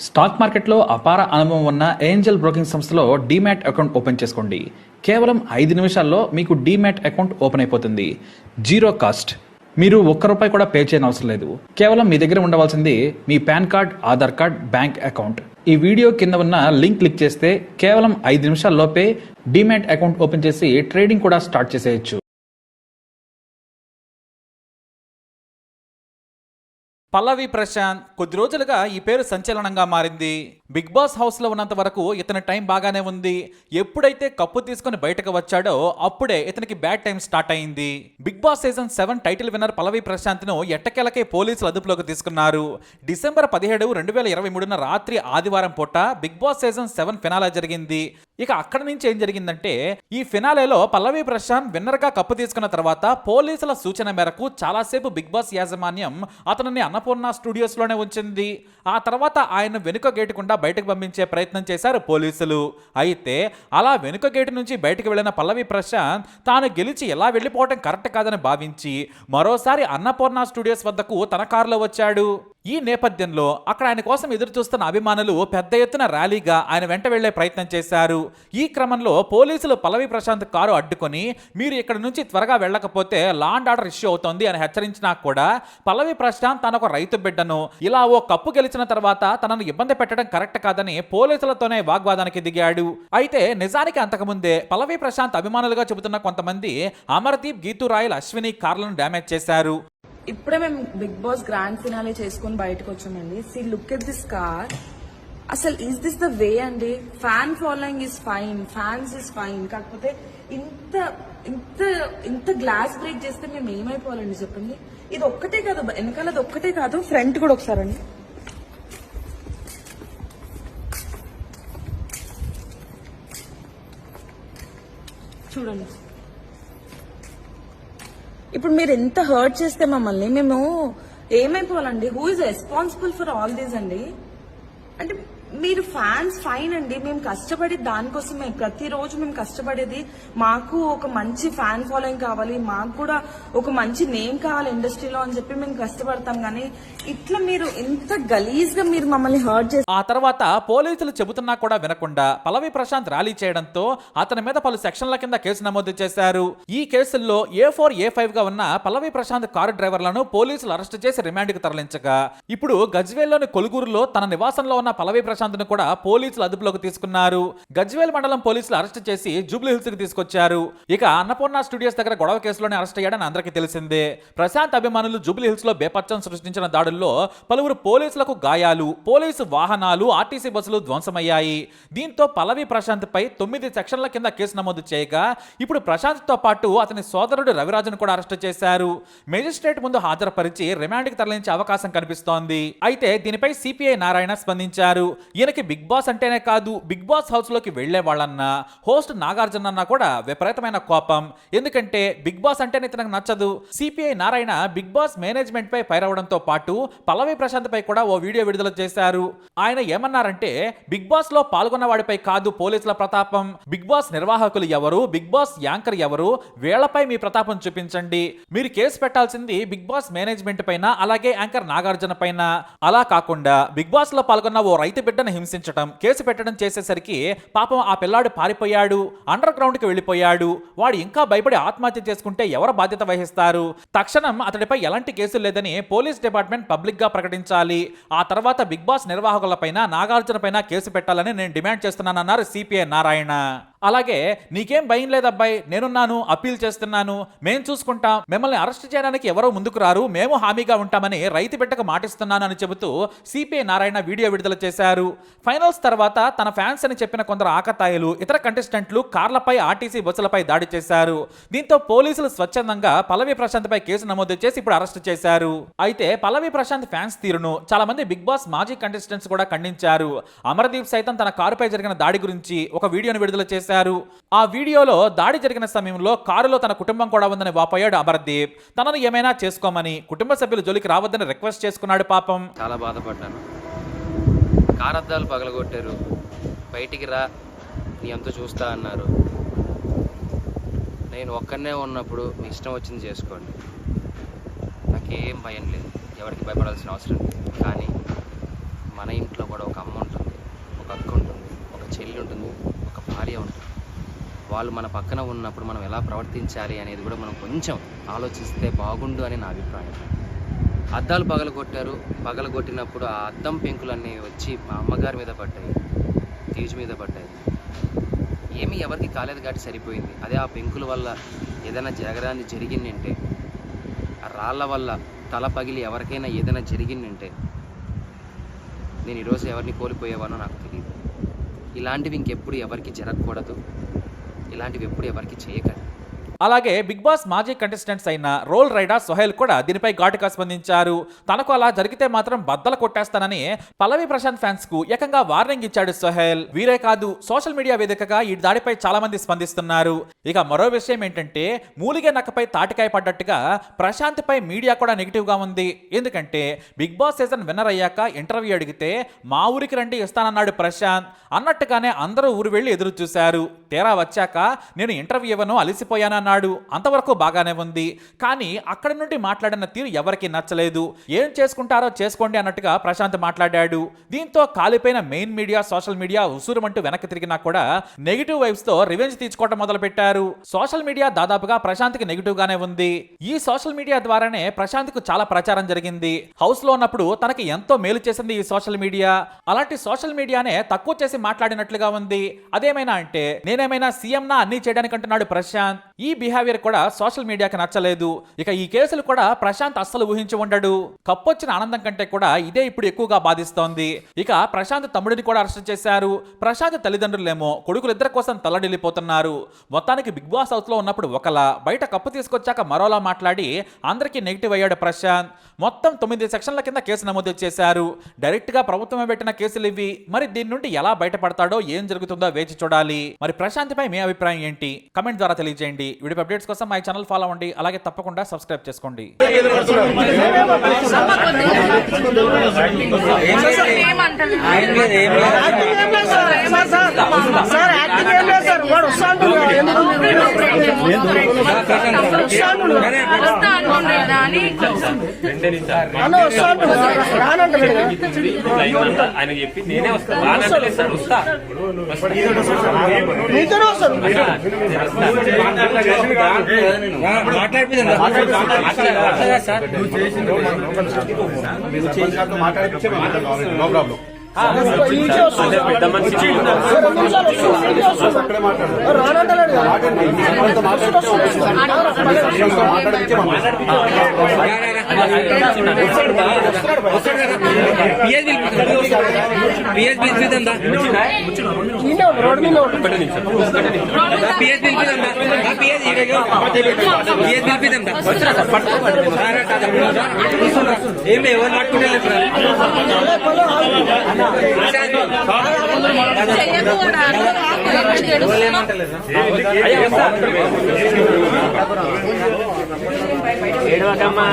Stock మార్కెట్లో అపార అనుభవం ఉన్న ఏంజల్ బ్రోకింగ్ సంస్థలో డీమ్యాట్ అకౌంట్ ఓపెన్ చేసుకోండి. కేవలం 5 నిమిషాల్లో మీకు డీమ్యాట్ అకౌంట్ ఓపెన్ అయిపోతుంది. Zero cost. మీరు ₹1 కూడా పే చేయని అవసరం లేదు. కేవలం మీ దగ్గర ఉండవలసింది మీ PAN card, Aadhaar card, bank account. ఈ వీడియో కింద ఉన్న లింక్ క్లిక్ చేస్తే కేవలం 5 నిమిషాల్లోపే డీమ్యాట్ అకౌంట్ ఓపెన్ చేసి ట్రేడింగ్ కూడా స్టార్ట్ చేసేయచ్చు. పల్లవి ప్రశాంత్ కొద్ది రోజులుగా ఈ పేరు సంచలనంగా మారింది. బిగ్ బాస్ హౌస్ లో ఉన్నంత వరకు ఇతని టైం బాగానే ఉంది. ఎప్పుడైతే కప్పు తీసుకుని బయటకు వచ్చాడో అప్పుడే ఇతనికి బ్యాడ్ టైం స్టార్ట్ అయింది. Bigg Boss season 7 title winner Pallavi Prashanth ను ఎట్టకేలకే పోలీసులు అదుపులోకి తీసుకున్నారు. డిసెంబర్ 17, 2023 రాత్రి ఆదివారం పూట బిగ్ బాస్ సీజన్ 7 ఫినాలే జరిగింది. ఇక అక్కడి నుంచి ఏం జరిగిందంటే, ఈ ఫినాలేలో పల్లవి ప్రశాంత్ విన్నర్ గా కప్పు తీసుకున్న తర్వాత పోలీసుల సూచన మేరకు చాలాసేపు బిగ్ బాస్ యాజమాన్యం అతనిని అన్నపూర్ణ స్టూడియోస్ లోనే ఉంచింది. ఆ తర్వాత ఆయన వెనుక గేటు గుండా బయటకు పంపించే ప్రయత్నం చేశారు పోలీసులు. అయితే అలా వెనుక గేటు నుంచి బయటకు వెళ్లిన పల్లవి ప్రశాంత్ తాను గెలిచి ఎలా వెళ్లిపోవడం కరెక్ట్ కాదని భావించి మరోసారి అన్నపూర్ణ స్టూడియోస్ వద్దకు తన కారులో వచ్చాడు. ఈ నేపథ్యంలో అక్కడ ఆయన కోసం ఎదురు చూస్తున్న అభిమానులు పెద్ద ఎత్తున ర్యాలీగా ఆయన వెంట వెళ్లే ప్రయత్నం చేశారు. ఈ క్రమంలో పోలీసులు పల్లవి ప్రశాంత్ కారు అడ్డుకొని మీరు ఇక్కడ నుంచి త్వరగా వెళ్ళకపోతే లా అండ్ ఆర్డర్ ఇష్యూ అవుతోంది అని హెచ్చరించినా కూడా పల్లవి ప్రశాంత్ తన ఒక రైతు బిడ్డను ఇలా ఓ కప్పు గెలిచిన తర్వాత తనను ఇబ్బంది పెట్టడం కరెక్ట్ కాదని పోలీసులతోనే వాగ్వాదానికి దిగాడు. అయితే నిజానికి అంతకుముందే పల్లవి ప్రశాంత్ అభిమానులుగా చెబుతున్న కొంతమంది అమర్దీప్, గీతూ రాయల్, అశ్విని కార్లను డ్యామేజ్ చేశారు. ఇప్పుడే మేము బిగ్ బాస్ గ్రాండ్ ఫినాలే చేసుకుని బయటకు వచ్చామండి. See look at this car. అసలు ఈస్ దిస్ ద వే అండి? Fan following is fine, fans is fine. కాకపోతే ఇంత ఇంత ఇంత గ్లాస్ బ్రేక్ చేస్తే మేము ఏమైపోవాలండి చెప్పండి? ఇది ఒక్కటే కాదు, వెనకాలది ఒక్కటే కాదు, ఫ్రంట్ కూడా ఒకసారి అండి. చూడండి, ఇప్పుడు మీరు ఎంత హర్ట్ చేస్తే మమ్మల్ని మేము ఏమైపోవాలండి? Who is responsible for all these అండి? అంటే మీరు ఫ్యాన్స్ ఫైన్ అండి, మేము కష్టపడి దానికోసమే, ప్రతిరోజు మేము కష్టపడేది మాకు ఒక మంచి ఫ్యాన్ ఫాలోయింగ్ కావాలి, మాకు కూడా ఒక మంచి నేమ్ కావాలి ఇండస్ట్రీలో అని చెప్పి మేము కష్టపడతాం. కానీ ఇట్లా మీరు ఇంత గలీజ్ గా మీరు మమ్మల్ని హర్ట్ చేసి ఆ తర్వాత పోలీసులు చెబుతున్నా కూడా వినకుండా పల్లవి ప్రశాంత్ ర్యాలీ చేయడంతో అతని మీద పలు సెక్షన్ల కింద కేసు నమోదు చేశారు. ఈ కేసుల్లో A4, A5 గా ఉన్న పల్లవి ప్రశాంత్ కారు డ్రైవర్లను పోలీసులు అరెస్టు చేసి రిమాండ్ కి తరలించగా ఇప్పుడు గజ్వేల్లోని కొలుగూరులో తన నివాసంలో ఉన్న పల్లవి ప్రశాంత్ ను కూడా పోలీసులు అదుపులోకి తీసుకున్నారు. గజ్వేల్ మండలం పోలీసులు అరెస్ట్ చేసి జూబ్లీ హిల్స్ కి తీసుకొచ్చారు. ఇక అన్నపూర్ణ స్టూడియోస్ దగ్గర గొడవ కేసులోనే అరెస్ట్ అయ్యాడని అందరికీ తెలిసిందే. ప్రశాంత్ అభిమానులు జూబ్లీ హిల్స్ లో బేపచ్చం సృష్టించిన దాడుల్లో పలువురు పోలీసులకు గాయాలు, పోలీసు వాహనాలు, ఆర్టీసీ బస్సులు ధ్వంసమయ్యాయి. దీంతో పల్లవి ప్రశాంత్ పై 9 సెక్షన్ల కింద కేసు నమోదు చేయగా ఇప్పుడు ప్రశాంత్ తో పాటు అతని సోదరుడు రవిరాజును కూడా అరెస్ట్ చేశారు. మేజిస్ట్రేట్ ముందు హాజరుపరిచి రిమాండ్ కి తరలించే అవకాశం కనిపిస్తోంది. అయితే దీనిపై సిపిఐ నారాయణ స్పందించారు. ఈయనకి బిగ్ బాస్ అంటేనే కాదు, బిగ్ బాస్ హౌస్ లోకి వెళ్లే వాళ్ళన్నా, హోస్ట్ నాగార్జున అన్నా కూడా విపరీతమైన కోపం. ఎందుకంటే బిగ్ బాస్ అంటేనే తనకు నచ్చదు. CPI Narayana Bigg Boss management పై పైరవడంతో పాటు పల్లవి ప్రశాంత్ పై కూడా ఓ వీడియో విడుదల చేశారు. ఆయన ఏమన్నారంటే, బిగ్ బాస్ లో పాల్గొన్న వాడిపై కాదు పోలీసుల ప్రతాపం, బిగ్ బాస్ నిర్వాహకులు ఎవరు, బిగ్ బాస్ యాంకర్ ఎవరు, వీళ్లపై మీ ప్రతాపం చూపించండి. మీరు కేసు పెట్టాల్సింది బిగ్ బాస్ మేనేజ్మెంట్ పైన, అలాగే యాంకర్ నాగార్జున పైన. అలా కాకుండా బిగ్ బాస్ లో పాల్గొన్న ఓ రైతు బిడ్డను హింసించడం, కేసు పెట్టడం చేసేసరికి పాపం ఆ పిల్లాడు పారిపోయాడు, అండర్ గ్రౌండ్ కి వెళ్లిపోయాడు. వాడు ఇంకా భయపడి ఆత్మహత్య చేసుకుంటే ఎవరు బాధ్యత వహిస్తారు? తక్షణం అతడిపై ఎలాంటి కేసులు లేదని పోలీస్ డిపార్ట్మెంట్ పబ్లిక్ గా ప్రకటించాలి. ఆ తర్వాత బిగ్ బాస్ నిర్వాహకులపైన, నాగార్జున పైన కేసు పెట్టాలని నేను డిమాండ్ చేస్తున్నానన్నారు సిపిఐ నారాయణ. అలాగే నీకేం భయం లేదబ్బాయి, నేనున్నాను, అప్పీల్ చేస్తున్నాను, మేం చూసుకుంటాం, మిమ్మల్ని అరెస్ట్ చేయడానికి ఎవరో ముందుకు రారు, మేము హామీగా ఉంటామని రైతు బిడ్డకు మాటిస్తున్నాను అని చెబుతూ సిపిఐ నారాయణ వీడియో విడుదల చేశారు. ఫైనల్స్ తర్వాత తన ఫ్యాన్స్ అని చెప్పిన కొందరు ఆకతాయిలు, ఇతర కంటెస్టెంట్లు కార్లపై, ఆర్టీసీ బస్సులపై దాడి చేశారు. దీంతో పోలీసులు స్వచ్ఛందంగా పల్లవి ప్రశాంత్ పై కేసు నమోదు చేసి ఇప్పుడు అరెస్ట్ చేశారు. అయితే పల్లవి ప్రశాంత్ ఫ్యాన్స్ తీరును చాలా మంది బిగ్ బాస్ మాజీ కంటెస్టెంట్స్ కూడా ఖండించారు. అమర్దీప్ సైతం తన కారుపై జరిగిన దాడి గురించి ఒక వీడియోను విడుదల చేశారు. ఆ వీడియోలో దాడి జరిగిన సమయంలో కారులో తన కుటుంబం కూడా ఉందని వాపోయాడు అమర్దీప్. తనను ఏమైనా చేసుకోమని, కుటుంబ సభ్యులు జోలికి రావద్దని రిక్వెస్ట్ చేసుకున్నాడు. పాపం చాలా బాధపడ్డాను. కారు అద్దాలు పగలగొట్టారు, బయటికి రా నీ అంతా చూస్తా అన్నారు. నేను ఒక్కనే ఉన్నప్పుడు మీ ఇష్టం వచ్చింది చేసుకోండి, నాకేం భయం లేదు, ఎవరికి భయపడాల్సిన అవసరం లేదు. కానీ మన ఇంట్లో కూడా ఒక అమ్మ ఉంటుంది, ఒక అక్క ఉంటుంది, ఒక చెల్లి ఉంటుంది, ఒక భార్య ఉంటుంది. వాళ్ళు మన పక్కన ఉన్నప్పుడు మనం ఎలా ప్రవర్తించాలి అనేది కూడా మనం కొంచెం ఆలోచిస్తే బాగుండు అని నా అభిప్రాయం. అద్దాలు పగలగొట్టినప్పుడు ఆ అద్దం పెంకులన్నీ వచ్చి మా అమ్మగారి మీద పడ్డాయి, తీజు మీద పడ్డాయి. ఏమీ ఎవరికి కాలేదు కాబట్టి సరిపోయింది. అదే ఆ పెంకుల వల్ల ఏదైనా జరిగిందంటే, ఆ రాళ్ళ వల్ల తల పగిలి ఎవరికైనా ఏదైనా జరిగిందంటే నేను ఈరోజు ఎవరిని కోల్పోయేవానో నాకు తెలియదు. ఇలాంటివి ఇంకెప్పుడు ఎవరికి జరగకూడదు, ఇలాంటివి ఎప్పుడు ఎవరికి చేయకండి. అలాగే బిగ్ బాస్ మాజీ కంటెస్టెంట్స్ అయిన రోల్ రైడర్ సోహెల్ కూడా దీనిపై ఘాటుగా స్పందించారు. తనకు అలా జరిగితే మాత్రం బద్దలు కొట్టేస్తానని పల్లవి ప్రశాంత్ ఫ్యాన్స్ కు ఏకంగా వార్నింగ్ ఇచ్చాడు సోహెల్. వీరే కాదు, సోషల్ మీడియా వేదికగా ఈ దాడిపై చాలా మంది స్పందిస్తున్నారు. ఇక మరో విషయం ఏంటంటే, మూలిగే నక్కపై తాటికాయ పడ్డట్టుగా ప్రశాంత్ పై మీడియా కూడా నెగిటివ్ గా ఉంది. ఎందుకంటే బిగ్ బాస్ సీజన్ విన్నర్ అయ్యాక ఇంటర్వ్యూ అడిగితే మా ఊరికి రండి ఇస్తానన్నాడు ప్రశాంత్. అన్నట్టుగానే అందరూ ఊరు వెళ్లి ఎదురు చూశారు. తీరా వచ్చాక నేను ఇంటర్వ్యూ ఇవ్వను, అలిసిపోయాను అన్నాడు. అంతవరకు బాగానే ఉంది. కానీ అక్కడి నుండి మాట్లాడిన తీరు ఎవరికి నచ్చలేదు. ఏం చేసుకుంటారో చేసుకోండి అన్నట్టుగా ప్రశాంత్ మాట్లాడాడు. దీంతో కాలిపోయిన మెయిన్ మీడియా, సోషల్ మీడియా ఉసూరుమంటూ వెనక్కి తిరిగినా కూడా నెగిటివ్ వైబ్స్ తో రివెంజ్ తీసుకోవడం మొదలు పెట్టారు. సోషల్ మీడియా దాదాపుగా ప్రశాంత్ కి నెగిటివ్ గానే ఉంది. ఈ సోషల్ మీడియా ద్వారానే ప్రశాంత్ కు చాలా ప్రచారం జరిగింది. హౌస్ లో ఉన్నప్పుడు తనకి ఎంతో మేలు చేసింది ఈ సోషల్ మీడియా. అలాంటి సోషల్ మీడియానే తక్కువ చేసి మాట్లాడినట్లుగా ఉంది. అదేమైనా అంటే నేనేమైనా సీఎం నా అన్ని చేయడానికి అంటున్నాడు ప్రశాంత్. ఈ బిహేవియర్ కూడా సోషల్ మీడియాకి నచ్చలేదు. ఇక ఈ కేసులు కూడా ప్రశాంత్ అస్సలు ఊహించి ఉండడు. కప్పొచ్చిన ఆనందం కంటే కూడా ఇదే ఇప్పుడు ఎక్కువగా బాధిస్తోంది. ఇక ప్రశాంత్ తమ్ముడిని కూడా అరెస్ట్ చేశారు. ప్రశాంత్ తల్లిదండ్రులేమో కొడుకులిద్దరి కోసం తల్లడిల్లిపోతున్నారు. మొత్తానికి బిగ్ బాస్ హౌస్ లో ఉన్నప్పుడు ఒకలా, బయట కప్పు తీసుకొచ్చాక మరోలా మాట్లాడి అందరికీ నెగిటివ్ అయ్యాడు ప్రశాంత్. మొత్తం 9 సెక్షన్ల కింద కేసు నమోదు చేశారు. డైరెక్ట్ గా ప్రభుత్వమే పెట్టిన కేసులు ఇవి. మరి దీని నుండి ఎలా బయటపడతాడో, ఏం జరుగుతుందో వేచి చూడాలి. మరి ప్రశాంత్ పై మీ అభిప్రాయం ఏంటి? కమెంట్ ద్వారా తెలియజేయండి. వీడియో అప్డేట్స్ కోసం మా ఛానల్ ఫాలో అవ్వండి. అలాగే తప్పకుండా సబ్స్క్రైబ్ చేసుకోండి. ఆయన చెప్పి నేనే వస్తాను. పెద్ద మనిషి ఏం ఎవరు పట్టుకుంటే ఏడవకమ్మా.